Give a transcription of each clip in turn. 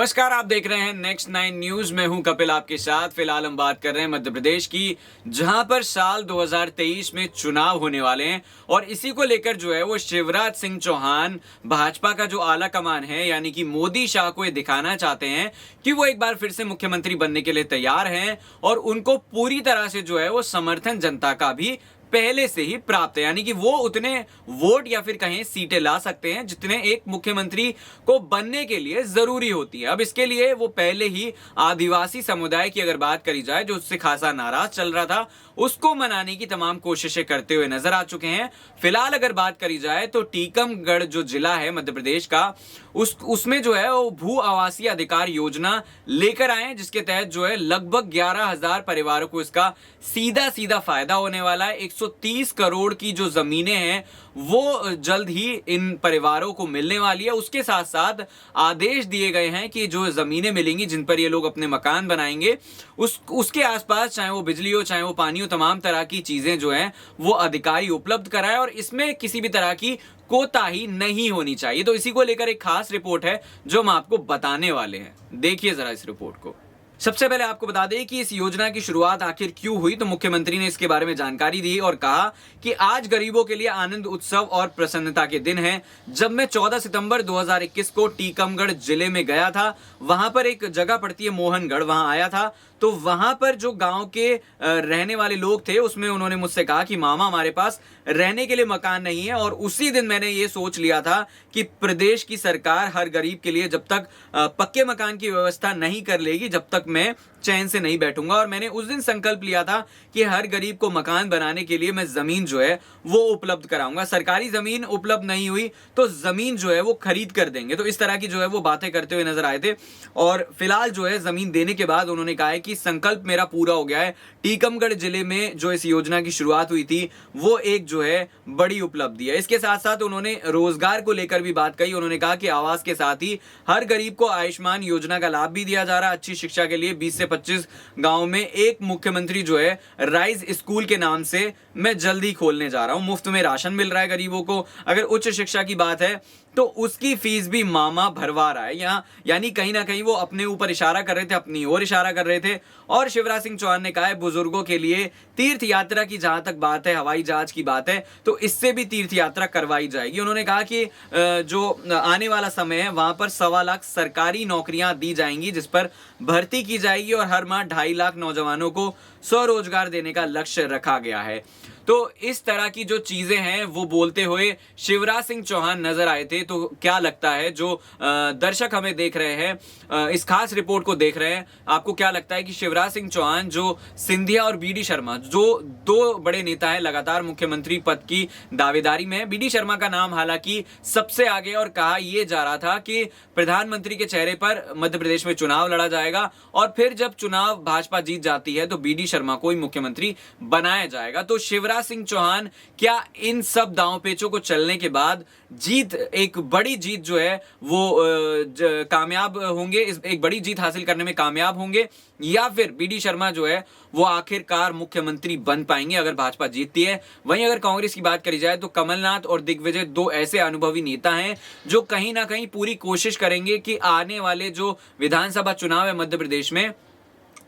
नमस्कार, आप देख रहे हैं नेक्स्ट 9 न्यूज में हूं कपिल आपके साथ। फिलहाल हम बात कर रहे हैं मध्य प्रदेश की, जहां पर साल 2023 में चुनाव होने वाले हैं और इसी को लेकर जो है वो शिवराज सिंह चौहान भाजपा का जो आला कमान है यानी कि मोदी शाह को ये दिखाना चाहते हैं कि वो एक बार फिर से मुख्यमंत्री बनने के लिए तैयार हैं और उनको पूरी तरह से जो है वो समर्थन जनता का भी पहले से ही प्राप्त है, यानी कि वो उतने वोट या फिर कहें सीटें ला सकते हैं जितने एक मुख्यमंत्री को बनने के लिए जरूरी होती है। अब इसके लिए वो पहले ही आदिवासी समुदाय की अगर बात करी जाए जो उससे खासा नाराज चल रहा था, उसको मनाने की तमाम कोशिशें करते हुए नजर आ चुके हैं। फिलहाल अगर बात करी जाए तो टीकमगढ़ जो जिला है मध्य प्रदेश का, उसमें जो है वो भू आवासीय अधिकार योजना लेकर आए हैं, जिसके तहत जो है लगभग 11,000 परिवारों को इसका सीधा सीधा फायदा होने वाला है। 130 करोड़ की जो जमीनें हैं वो जल्द ही इन परिवारों को मिलने वाली है। उसके साथ साथ आदेश दिए गए हैं कि जो जमीनें मिलेंगी जिन पर ये लोग अपने मकान बनाएंगे उसके आसपास चाहे वो बिजली हो चाहे वो पानी हो, तमाम तरह की चीजें जो हैं वो अधिकारी उपलब्ध कराए और इसमें किसी भी तरह की कोताही नहीं होनी चाहिए। तो इसी को लेकर एक खास रिपोर्ट है जो हम आपको बताने वाले हैं। देखिए जरा इस रिपोर्ट को। सबसे पहले आपको बता दें कि इस योजना की शुरुआत आखिर क्यों हुई, तो मुख्यमंत्री ने इसके बारे में जानकारी दी और कहा कि आज गरीबों के लिए आनंद उत्सव और प्रसन्नता के दिन है। जब मैं 14 सितंबर 2021 को टीकमगढ़ जिले में गया था, वहां पर एक जगह पड़ती है मोहनगढ़, वहां आया था, तो वहां पर जो गांव के रहने वाले लोग थे उसमें उन्होंने मुझसे कहा कि मामा हमारे पास रहने के लिए मकान नहीं है। और उसी दिन मैंने ये सोच लिया था कि प्रदेश की सरकार हर गरीब के लिए जब तक पक्के मकान की व्यवस्था नहीं कर लेगी जब तक मैं चैन से नहीं बैठूंगा। और मैंने उस दिन संकल्प लिया था कि हर गरीब को मकान बनाने के लिए मैं जमीन जो है वो उपलब्ध कराऊंगा। सरकारी जमीन उपलब्ध नहीं हुई तो जमीन जो है वो खरीद कर देंगे। तो इस तरह की जो है वो बातें करते हुए नजर आए थे और फिलहाल जो है जमीन देने के बाद उन्होंने कहा है कि संकल्प मेरा पूरा हो गया है। टीकमगढ़ जिले में जो इस योजना की शुरुआत हुई थी वो एक जो है बड़ी उपलब्धि है। इसके साथ साथ उन्होंने रोजगार को लेकर भी बात कही। उन्होंने कहा कि आवास के साथ ही हर गरीब को आयुष्मान योजना का लाभ भी दिया जा रहा है। अच्छी शिक्षा के लिए 20 से 25 गांव में एक मुख्यमंत्री जो है राइज स्कूल के नाम से मैं जल्दी खोलने जा रहा हूं। मुफ्त में राशन मिल रहा है गरीबों को। अगर उच्च शिक्षा की बात है तो उसकी फीस भी मामा भरवा रहा है। यहाँ यानी कहीं ना कहीं वो अपने ऊपर इशारा कर रहे थे, अपनी ओर इशारा कर रहे थे। और शिवराज सिंह चौहान ने कहा है बुजुर्गों के लिए तीर्थ यात्रा की जहां तक बात है, हवाई जहाज की बात है, तो इससे भी तीर्थ यात्रा करवाई जाएगी। उन्होंने कहा कि जो आने वाला समय है वहां पर 1.25 लाख सरकारी नौकरियां दी जाएंगी जिस पर भर्ती की जाएगी और हर माह 2.5 लाख नौजवानों को स्वरोजगार देने का लक्ष्य रखा गया है। तो इस तरह की जो चीजें हैं वो बोलते हुए शिवराज सिंह चौहान नजर आए थे। तो क्या लगता है जो दर्शक हमें देख रहे हैं, इस खास रिपोर्ट को देख रहे हैं, आपको क्या लगता है कि शिवराज सिंह चौहान जो सिंधिया और बीडी शर्मा जो दो बड़े नेता हैं लगातार मुख्यमंत्री पद की दावेदारी में है, बीडी शर्मा का नाम हालांकि सबसे आगे और कहा यह जा रहा था कि प्रधानमंत्री के चेहरे पर मध्य प्रदेश में चुनाव लड़ा जाएगा और फिर जब चुनाव भाजपा जीत जाती है तो बीडी शर्मा को ही मुख्यमंत्री बनाया जाएगा। तो शिवराज सिंह चौहान क्या इन सब दांव पेचों को चलने के बाद जीत, एक बड़ी जीत जो है वो कामयाब होंगे, एक बड़ी जीत हासिल करने में कामयाब होंगे, या फिर बीडी शर्मा जो है वो आखिरकार मुख्यमंत्री बन पाएंगे अगर भाजपा जीतती है? वहीं अगर कांग्रेस की बात करी जाए तो कमलनाथ और दिग्विजय दो ऐसे अनुभवी नेता हैं जो कहीं ना कहीं पूरी कोशिश करेंगे कि आने वाले जो विधानसभा चुनाव है मध्य प्रदेश में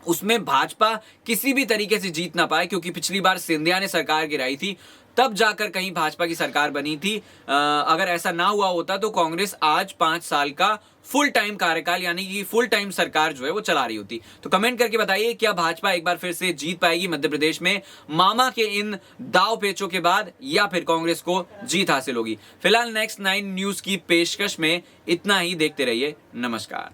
उसमें भाजपा किसी भी तरीके से जीत ना पाए, क्योंकि पिछली बार सिंधिया ने सरकार गिराई थी तब जाकर कहीं भाजपा की सरकार बनी थी। अगर ऐसा ना हुआ होता तो कांग्रेस आज 5 साल का फुल टाइम कार्यकाल यानी कि फुल टाइम सरकार जो है वो चला रही होती। तो कमेंट करके बताइए क्या भाजपा एक बार फिर से जीत पाएगी मध्य प्रदेश में मामा के इन दाव पेचों के बाद, या फिर कांग्रेस को जीत हासिल होगी? फिलहाल नेक्स्ट 9 न्यूज की पेशकश में इतना ही। देखते रहिए। नमस्कार।